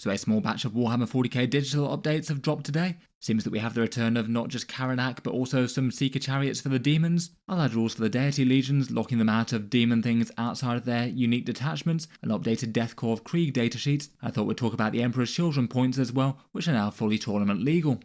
So a small batch of Warhammer 40k digital updates have dropped today. Seems that we have the return of not just Karanak, but also some Seeker Chariots for the Daemons, allied rules for the Deity Legions, locking them out of demon things outside of their unique detachments, an updated Death Corps of Krieg datasheets. I thought we'd talk about the Emperor's Children points as well, which are now fully tournament legal.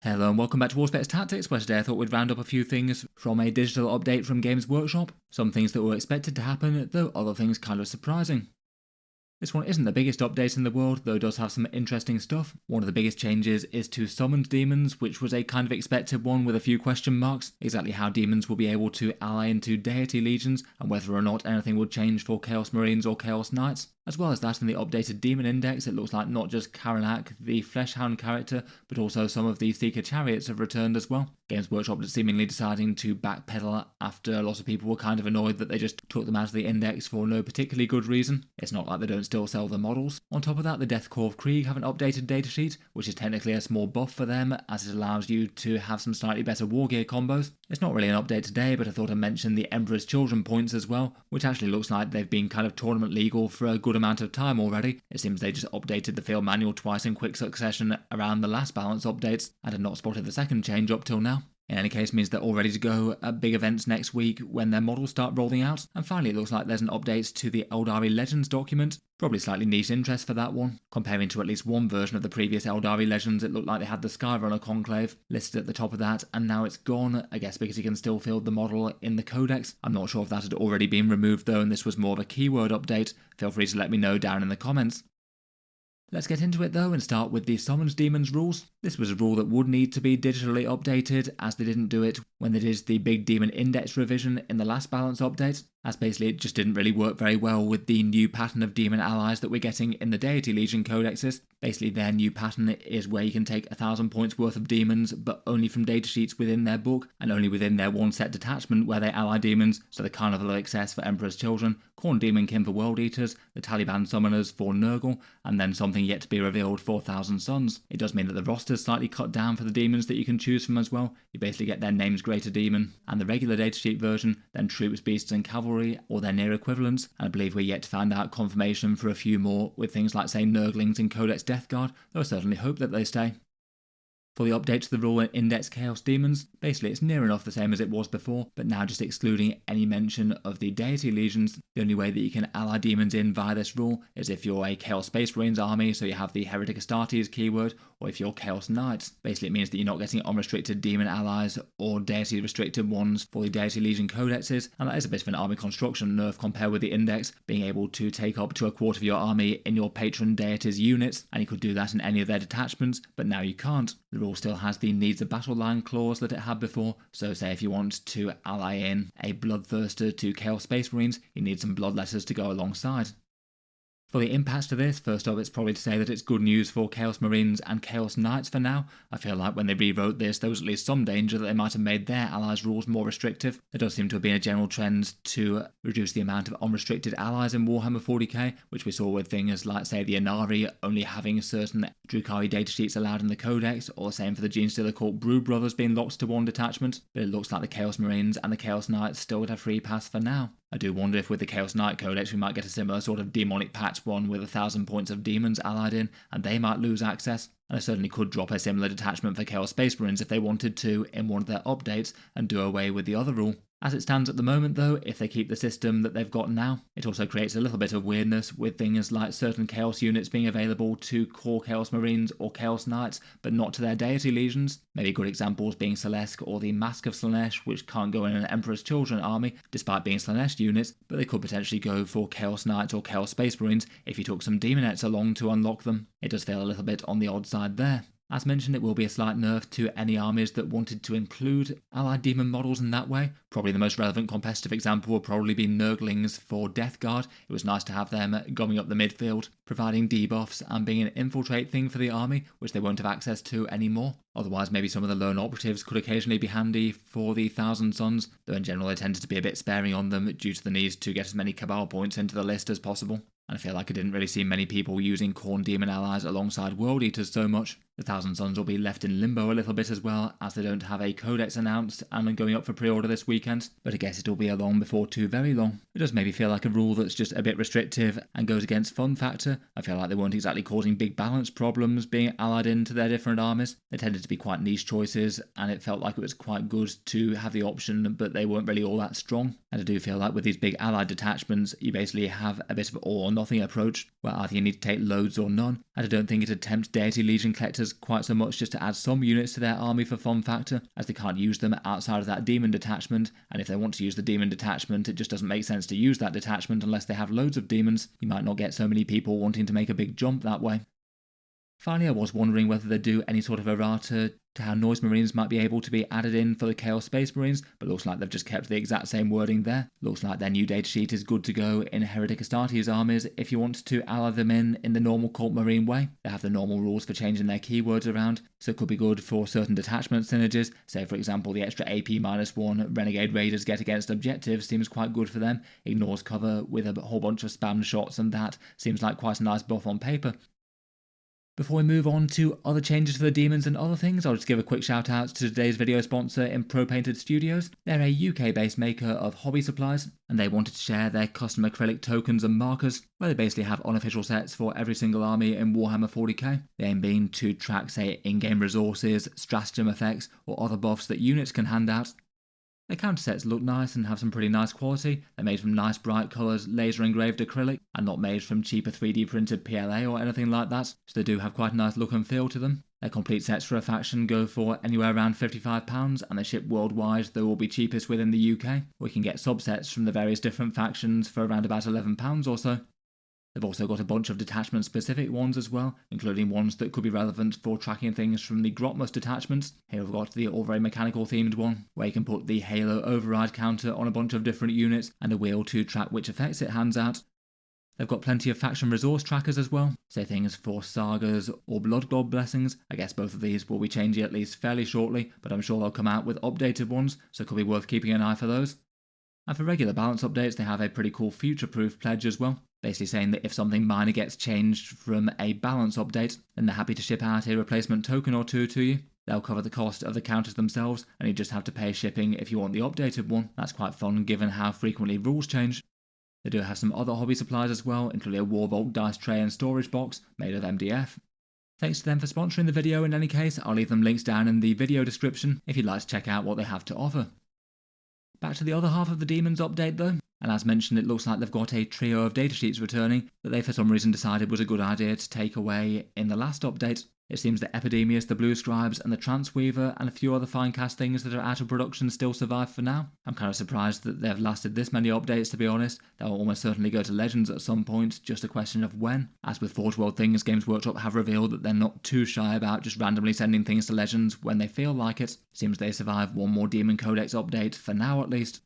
Hello and welcome back to Auspex Tactics, where today I thought we'd round up a few things from a digital update from Games Workshop. Some things that were expected to happen, though other things kind of surprising. This one isn't the biggest update in the world, though it does have some interesting stuff. One of the biggest changes is to Summoned Demons, which was a kind of expected one with a few question marks. Exactly how demons will be able to ally into Deity Legions, and whether or not anything would change for Chaos Marines or Chaos Knights. As well as that, in the updated Demon Index, it looks like not just Karanak, the Fleshhound character, but also some of the Seeker Chariots have returned as well. Games Workshop is seemingly deciding to backpedal after a lot of people were kind of annoyed that they just took them out of the index for no particularly good reason. It's not like they don't still sell the models. On top of that, the Death Corps of Krieg have an updated datasheet, which is technically a small buff for them, as it allows you to have some slightly better Wargear combos. It's not really an update today, but I thought I'd mention the Emperor's Children points as well, which actually looks like they've been kind of tournament legal for a good amount of time already. It seems they just updated the field manual twice in quick succession around the last balance updates, and had not spotted the second change up till now. In any case, means they're all ready to go at big events next week when their models start rolling out. And finally, it looks like there's an update to the Eldari Legends document. Probably slightly niche interest for that one. Comparing to at least one version of the previous Eldari Legends, it looked like they had the Skyrunner conclave listed at the top of that, and now it's gone, I guess because you can still field the model in the codex. I'm not sure if that had already been removed though, and this was more of a keyword update. Feel free to let me know down in the comments. Let's get into it though and start with the Summons Demons rules. This was a rule that would need to be digitally updated, as they didn't do it when they did the big Demon Index revision in the last balance update, as basically it just didn't really work very well with the new pattern of demon allies that we're getting in the Deity Legion codexes. Basically their new pattern is where you can take 1,000 points worth of demons, but only from datasheets within their book, and only within their one set detachment where they ally demons, so the Carnival of Excess for Emperor's Children, Khorne Demonkin for World Eaters, the Taliban Summoners for Nurgle, and then something yet to be revealed for Thousand Sons. It does mean that the roster's slightly cut down for the demons that you can choose from as well. You basically get their name's greater demon, and the regular datasheet version, then troops, beasts and cavalry, or their near equivalents, and I believe we're yet to find out confirmation for a few more with things like say Nurglings in Codex Death Guard, though I certainly hope that they stay. For the update to the rule in Index Chaos Demons, basically it's near enough the same as it was before, but now just excluding any mention of the Deity Legions. The only way that you can ally demons in via this rule is if you're a Chaos Space Marines army, so you have the Heretic Astartes keyword, or if you're Chaos Knights. Basically it means that you're not getting unrestricted demon allies or deity restricted ones for the Deity Legion codexes, and that is a bit of an army construction nerf compared with the Index, being able to take up to a quarter of your army in your patron deities units, and you could do that in any of their detachments, but now you can't. The rule still has the needs a battle line clause that it had before, so say if you want to ally in a Bloodthirster to Chaos Space Marines, you need some Bloodletters to go alongside. For the impacts to this, first off, it's probably to say that it's good news for Chaos Marines and Chaos Knights for now. I feel like when they rewrote this, there was at least some danger that they might have made their allies' rules more restrictive. There does seem to have been a general trend to reduce the amount of unrestricted allies in Warhammer 40k, which we saw with things like, say, the Inari only having certain Drukhari datasheets allowed in the Codex, or the same for the Genestealer Cult Brood Brothers being locked to one detachment, but it looks like the Chaos Marines and the Chaos Knights still would have free pass for now. I do wonder if with the Chaos Knight Codex we might get a similar sort of demonic patch one with 1,000 points of demons allied in, and they might lose access. And I certainly could drop a similar detachment for Chaos Space Marines if they wanted to in one of their updates and do away with the other rule. As it stands at the moment though, if they keep the system that they've got now, it also creates a little bit of weirdness with things like certain Chaos units being available to core Chaos Marines or Chaos Knights, but not to their Deity Legions. Maybe good examples being Celeste or the Mask of Slaanesh, which can't go in an Emperor's Children army despite being Slaanesh units, but they could potentially go for Chaos Knights or Chaos Space Marines if you took some Demonettes along to unlock them. It does feel a little bit on the odd side there. As mentioned, it will be a slight nerf to any armies that wanted to include allied demon models in that way. Probably the most relevant competitive example will probably be Nurglings for Death Guard. It was nice to have them going up the midfield, providing debuffs and being an infiltrate thing for the army, which they won't have access to anymore. Otherwise, maybe some of the lone operatives could occasionally be handy for the Thousand Sons, though in general they tended to be a bit sparing on them due to the need to get as many Cabal points into the list as possible. And I feel like I didn't really see many people using Khorne Demon allies alongside World Eaters so much. The Thousand Sons will be left in limbo a little bit as well, as they don't have a codex announced and are going up for pre-order this weekend, but I guess it'll be along before too very long. It does maybe feel like a rule that's just a bit restrictive and goes against fun factor. I feel like they weren't exactly causing big balance problems being allied into their different armies. They tended to be quite niche choices, and it felt like it was quite good to have the option, but they weren't really all that strong. And I do feel like with these big allied detachments, you basically have a bit of all or nothing approach, where either you need to take loads or none, and I don't think it'd tempt Deity Legion collectors quite so much just to add some units to their army for fun factor, as they can't use them outside of that demon detachment, and if they want to use the demon detachment, it just doesn't make sense to use that detachment unless they have loads of demons. You might not get so many people wanting to make a big jump that way. Finally, I was wondering whether they'd do any sort of errata to how Noise Marines might be able to be added in for the Chaos Space Marines, but looks like they've just kept the exact same wording there. Looks like their new datasheet is good to go in Heretic Astartes armies if you want to ally them in the normal Cult Marine way. They have the normal rules for changing their keywords around, so it could be good for certain detachment synergies. Say for example the extra AP -1 Renegade Raiders get against objectives seems quite good for them. Ignores cover with a whole bunch of spam shots, and that seems like quite a nice buff on paper. Before we move on to other changes for the Demons and other things, I'll just give a quick shout out to today's video sponsor in Pro Painted Studios. They're a UK based maker of hobby supplies, and they wanted to share their custom acrylic tokens and markers, where they basically have unofficial sets for every single army in Warhammer 40k. The aim being to track, say, in-game resources, stratagem effects, or other buffs that units can hand out. The counter sets look nice and have some pretty nice quality. They're made from nice bright colours, laser engraved acrylic, and not made from cheaper 3D printed PLA or anything like that, so they do have quite a nice look and feel to them. Their complete sets for a faction go for anywhere around £55, and they ship worldwide, though will be cheapest within the UK. We can get subsets from the various different factions for around about £11 or so. They've also got a bunch of detachment specific ones as well, including ones that could be relevant for tracking things from the Grotmus detachments. Here we've got the all very mechanical themed one, where you can put the Halo override counter on a bunch of different units and a wheel to track which effects it hands out. They've got plenty of faction resource trackers as well, say things for sagas or blood god blessings. I guess both of these will be changing at least fairly shortly, but I'm sure they'll come out with updated ones, so it could be worth keeping an eye for those. And for regular balance updates, they have a pretty cool future-proof pledge as well, basically saying that if something minor gets changed from a balance update, then they're happy to ship out a replacement token or two to you. They'll cover the cost of the counters themselves, and you just have to pay shipping if you want the updated one. That's quite fun given how frequently rules change. They do have some other hobby supplies as well, including a War Vault dice tray and storage box made of MDF. Thanks to them for sponsoring the video in any case. I'll leave them links down in the video description if you'd like to check out what they have to offer. Back to the other half of the Demons update though, and as mentioned it looks like they've got a trio of datasheets returning that they for some reason decided was a good idea to take away in the last update. It seems that Epidemius, the Blue Scribes, and the Transweaver, and a few other fine cast things that are out of production still survive for now. I'm kind of surprised that they've lasted this many updates, to be honest. They'll almost certainly go to Legends at some point, just a question of when. As with Forge World things, Games Workshop have revealed that they're not too shy about just randomly sending things to Legends when they feel like it. Seems they survive one more Demon Codex update, for now at least.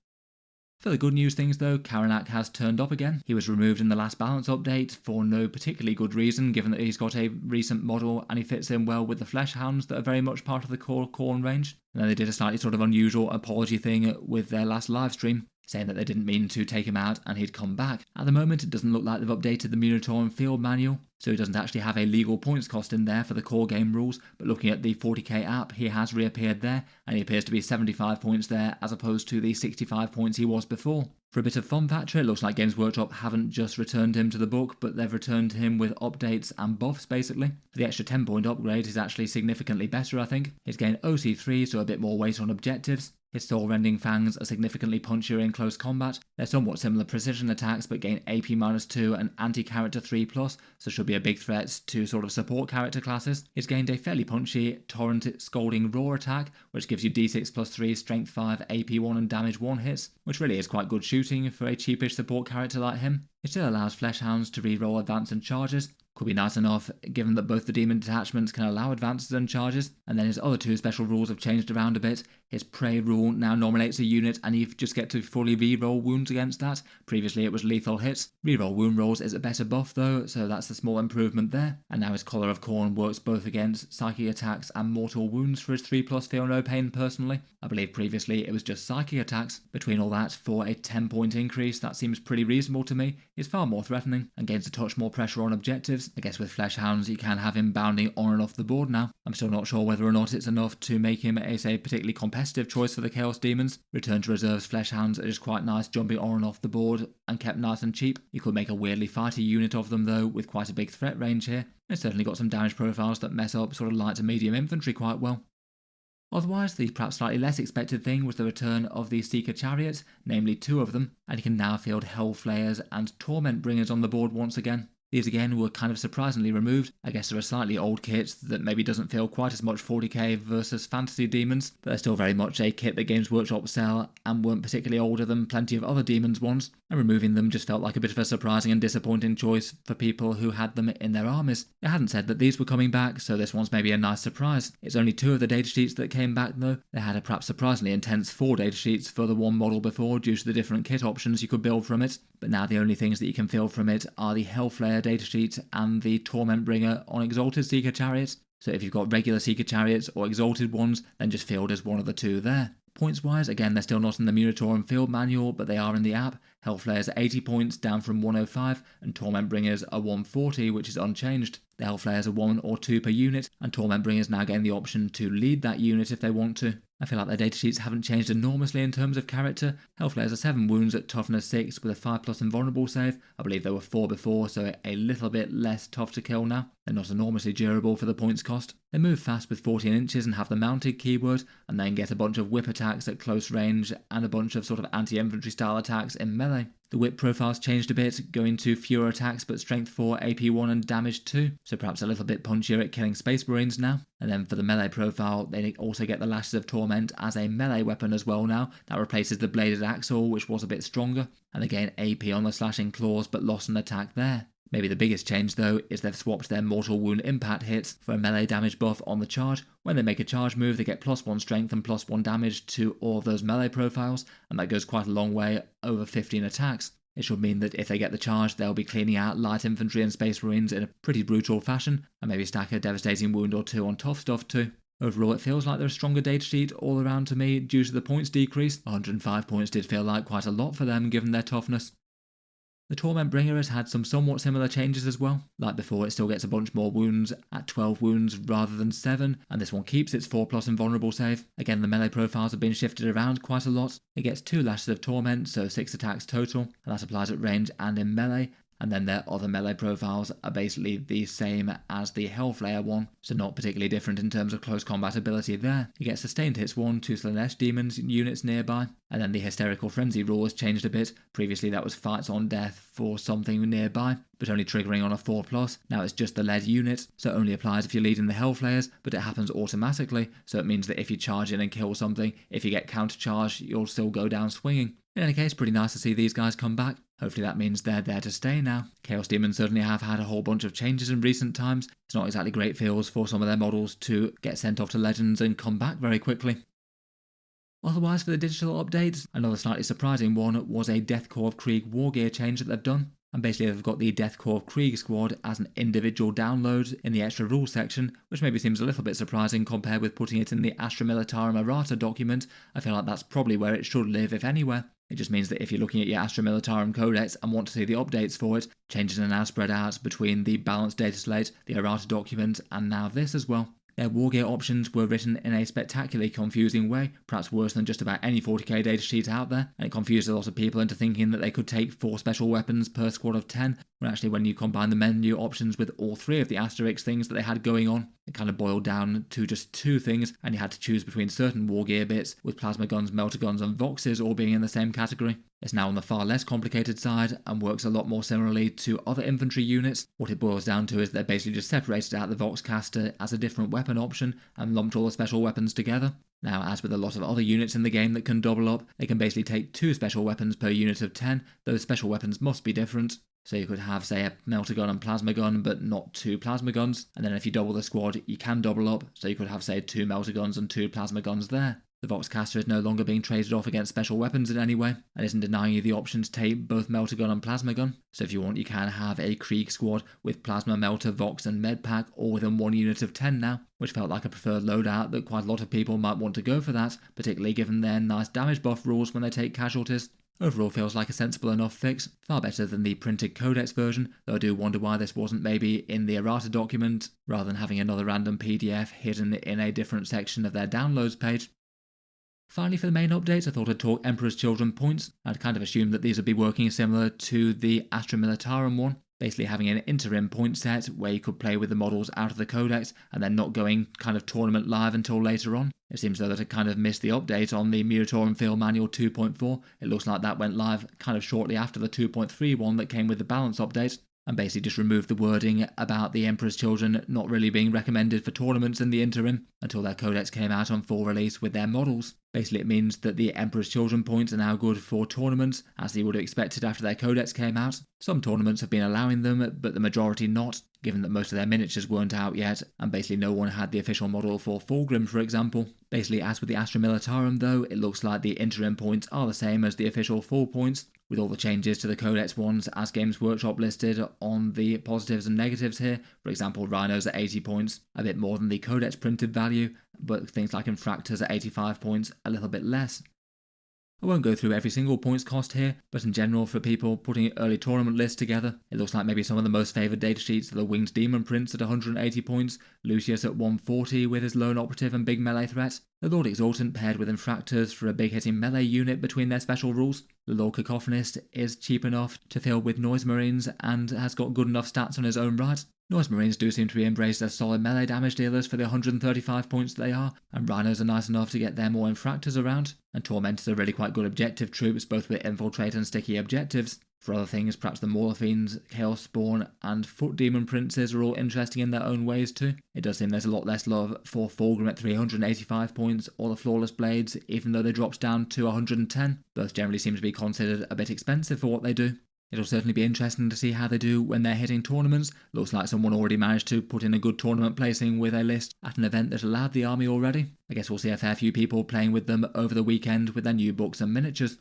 For the good news things though, Karanak has turned up again. He was removed in the last balance update for no particularly good reason, given that he's got a recent model and he fits in well with the Flesh Hounds that are very much part of the core Khorne range. And then they did a slightly sort of unusual apology thing with their last livestream, saying that they didn't mean to take him out and he'd come back. At the moment it doesn't look like they've updated the Minotaur and Field manual, so he doesn't actually have a legal points cost in there for the core game rules, but looking at the 40k app he has reappeared there, and he appears to be 75 points there as opposed to the 65 points he was before. For a bit of fun factor, it looks like Games Workshop haven't just returned him to the book, but they've returned him with updates and buffs basically. The extra 10 point upgrade is actually significantly better I think. He's gained OC3, so a bit more weight on objectives. His soul-rending fangs are significantly punchier in close combat. They're somewhat similar precision attacks but gain AP -2 and anti-character 3+, so should be a big threat to sort of support character classes. He's gained a fairly punchy Torrent Scalding Roar attack, which gives you D6 +3, Strength 5, AP 1 and Damage 1 hits, which really is quite good shooting for a cheapish support character like him. It still allows Flesh Hounds to reroll advance and charges. Could be nice enough, given that both the demon detachments can allow advances and charges, and then his other two special rules have changed around a bit. His Prey rule now nominates a unit and you just get to fully reroll wounds against that. Previously it was lethal hits. Reroll wound rolls is a better buff though, so that's a small improvement there. And now his Collar of Khorne works both against psychic attacks and mortal wounds for his 3+ Feel No Pain personally. I believe previously it was just psychic attacks. Between all that, for a 10 point increase, that seems pretty reasonable to me. He's far more threatening and gains a touch more pressure on objectives. Chariots. I guess with Flesh Hounds you can have him bounding on and off the board now. I'm still not sure whether or not it's enough to make him a particularly competitive choice for the Chaos Demons. Return to Reserves Flesh Hounds are just quite nice, jumping on and off the board and kept nice and cheap. You could make a weirdly fighty unit of them though, with quite a big threat range here. It's certainly got some damage profiles that mess up sort of light to medium infantry quite well. Otherwise, the perhaps slightly less expected thing was the return of the Seeker Chariots, namely 2 of them, and you can now field Hellflayers and Torment Bringers on the board once again. These again were kind of surprisingly removed. I guess they're a slightly old kit that maybe doesn't feel quite as much 40k versus Fantasy Demons, but they're still very much a kit that Games Workshop sell and weren't particularly older than plenty of other Demons ones, and removing them just felt like a bit of a surprising and disappointing choice for people who had them in their armies. They hadn't said that these were coming back, so this one's maybe a nice surprise. It's only 2 of the datasheets that came back though. They had a perhaps surprisingly intense 4 datasheets for the one model before due to the different kit options you could build from it, but now the only things that you can field from it are the Hellflayer datasheet and the Torment Bringer on Exalted Seeker Chariots. So if you've got regular Seeker Chariots or Exalted ones, then just field as one of the 2 there. Points wise, again they're still not in the Munitorum field manual, but they are in the app. Hellflayers are 80 points, down from 105, and Torment Bringers are 140, which is unchanged. The Hellflayers are 1 or 2 per unit, and Torment Bringers now getting the option to lead that unit if they want to. I feel like their datasheets haven't changed enormously in terms of character. Hellflayers are 7 wounds at toughness 6 with a 5+ invulnerable save. I believe they were 4 before, so a little bit less tough to kill now. They're not enormously durable for the points cost. They move fast with 14 inches and have the mounted keyword, and then get a bunch of whip attacks at close range and a bunch of sort of anti-infantry style attacks in melee. The whip profiles changed a bit, going to fewer attacks but strength 4, AP 1 and damage 2, so perhaps a little bit punchier at killing Space Marines now. And then for the melee profile, they also get the Lashes of Torment as a melee weapon as well now. That replaces the Bladed Axle, which was a bit stronger, and they gain AP on the slashing claws but lost an attack there. Maybe the biggest change though is they've swapped their Mortal Wound impact hits for a melee damage buff on the charge. When they make a charge move, they get +1 strength and +1 damage to all of those melee profiles, and that goes quite a long way, over 15 attacks. It should mean that if they get the charge, they'll be cleaning out light infantry and Space Marines in a pretty brutal fashion, and maybe stack a devastating wound or 2 on tough stuff too. Overall, it feels like they're a stronger datasheet all around to me due to the points decrease. 105 points did feel like quite a lot for them given their toughness. The Torment Bringer has had some somewhat similar changes as well. Like before, it still gets a bunch more wounds at 12 wounds rather than 7, and this one keeps its 4+ invulnerable save. Again, the melee profiles have been shifted around quite a lot. It gets 2 Lashes of Torment, so 6 attacks total, and that applies at range and in melee. And then their other melee profiles are basically the same as the Hellflayer one, so not particularly different in terms of close combat ability there. You get sustained hits 1 to Slaanesh Demons units nearby, and then the Hysterical Frenzy rule has changed a bit. Previously that was fights on death for something nearby, but only triggering on a 4+. Now it's just the lead unit, so it only applies if you're leading the Hellflayers, but it happens automatically, so it means that if you charge in and kill something, if you get counter-charged, you'll still go down swinging. In any case, pretty nice to see these guys come back. Hopefully that means they're there to stay now. Chaos Demons certainly have had a whole bunch of changes in recent times. It's not exactly great feels for some of their models to get sent off to Legends and come back very quickly. Otherwise, for the digital updates, another slightly surprising one was a Death Korps of Krieg Wargear change that they've done. And basically they've got the Death Korps of Krieg squad as an individual download in the extra rules section, which maybe seems a little bit surprising compared with putting it in the Astra Militarum Errata document. I feel like that's probably where it should live, if anywhere. It just means that if you're looking at your Astra Militarum Codex and want to see the updates for it, changes are now spread out between the balanced data slate, the Errata document, and now this as well. Their Wargear options were written in a spectacularly confusing way, perhaps worse than just about any 40k datasheet out there, and it confused a lot of people into thinking that they could take 4 special weapons per squad of 10, when actually when you combine the menu options with all 3 of the Asterix things that they had going on, it kind of boiled down to just 2 things, and you had to choose between certain Wargear bits, with plasma guns, melter guns and voxes all being in the same category. It's now on the far less complicated side and works a lot more similarly to other infantry units. What it boils down to is they basically just separated out the Voxcaster as a different weapon option and lumped all the special weapons together. Now, as with a lot of other units in the game that can double up, they can basically take 2 special weapons per unit of 10. Those special weapons must be different. So you could have, say, a melter gun and plasma gun, but not 2 plasma guns. And then if you double the squad, you can double up. So you could have, say, 2 melter guns and 2 plasma guns there. The Voxcaster is no longer being traded off against special weapons in any way, and isn't denying you the option to take both melter gun and plasma gun. So if you want, you can have a Krieg squad with plasma, melter, vox and medpack all within 1 unit of 10 now, which felt like a preferred loadout that quite a lot of people might want to go for that, particularly given their nice damage buff rules when they take casualties. Overall feels like a sensible enough fix, far better than the printed codex version, though I do wonder why this wasn't maybe in the errata document, rather than having another random PDF hidden in a different section of their downloads page. Finally, for the main updates, I thought I'd talk Emperor's Children points. I'd kind of assumed that these would be working similar to the Astra Militarum one, basically having an interim point set where you could play with the models out of the codex and then not going kind of tournament live until later on. It seems though that it kind of missed the update on the Muratorum Field Manual 2.4. It looks like that went live kind of shortly after the 2.3 one that came with the balance update, and basically just removed the wording about the Emperor's Children not really being recommended for tournaments in the interim until their codex came out on full release with their models. Basically it means that the Emperor's Children points are now good for tournaments, as they would have expected after their codex came out. Some tournaments have been allowing them, but the majority not, given that most of their miniatures weren't out yet, and basically no one had the official model for Fulgrim, for example. Basically, as with the Astra Militarum though, it looks like the interim points are the same as the official full points, with all the changes to the codex ones as Games Workshop listed on the positives and negatives here. For example, Rhinos at 80 points, a bit more than the codex printed value, but things like Infractors at 85 points, a little bit less. I won't go through every single points cost here, but in general for people putting early tournament lists together, it looks like maybe some of the most favoured datasheets are the Winged Demon Prince at 180 points, Lucius at 140 with his lone operative and big melee threat, the Lord Exultant paired with Infractors for a big hitting melee unit between their special rules, the Lord Cacophonist is cheap enough to fill with Noise Marines and has got good enough stats on his own right. Noise Marines do seem to be embraced as solid melee damage dealers for the 135 points they are, and Rhinos are nice enough to get their more Infractors around, and Tormentors are really quite good objective troops, both with infiltrate and sticky objectives. For other things, perhaps the Morphines, Chaos Spawn, and Foot Demon Princes are all interesting in their own ways too. It does seem there's a lot less love for Fulgrim at 385 points, or the Flawless Blades, even though they dropped down to 110. Both generally seem to be considered a bit expensive for what they do. It'll certainly be interesting to see how they do when they're hitting tournaments. Looks like someone already managed to put in a good tournament placing with a list at an event that allowed the army already. I guess we'll see a fair few people playing with them over the weekend with their new books and miniatures.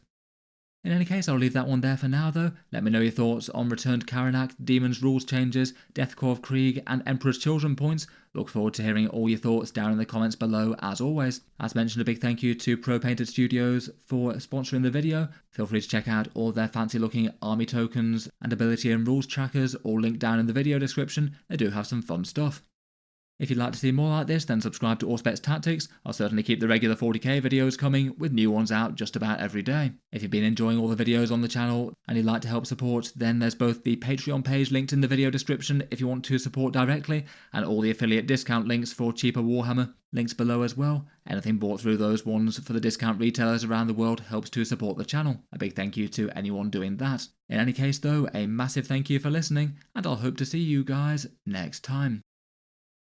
In any case, I'll leave that one there for now though. Let me know your thoughts on Return to Karanak, Daemons rules changes, Death Corps of Krieg, and Emperor's Children points. Look forward to hearing all your thoughts down in the comments below as always. As mentioned, a big thank you to Pro Painted Studios for sponsoring the video. Feel free to check out all their fancy looking army tokens and ability and rules trackers, all linked down in the video description. They do have some fun stuff. If you'd like to see more like this, then subscribe to Auspex Tactics. I'll certainly keep the regular 40k videos coming, with new ones out just about every day. If you've been enjoying all the videos on the channel and you'd like to help support, then there's both the Patreon page linked in the video description if you want to support directly, and all the affiliate discount links for cheaper Warhammer links below as well. Anything bought through those ones for the discount retailers around the world helps to support the channel. A big thank you to anyone doing that. In any case though, a massive thank you for listening, and I'll hope to see you guys next time.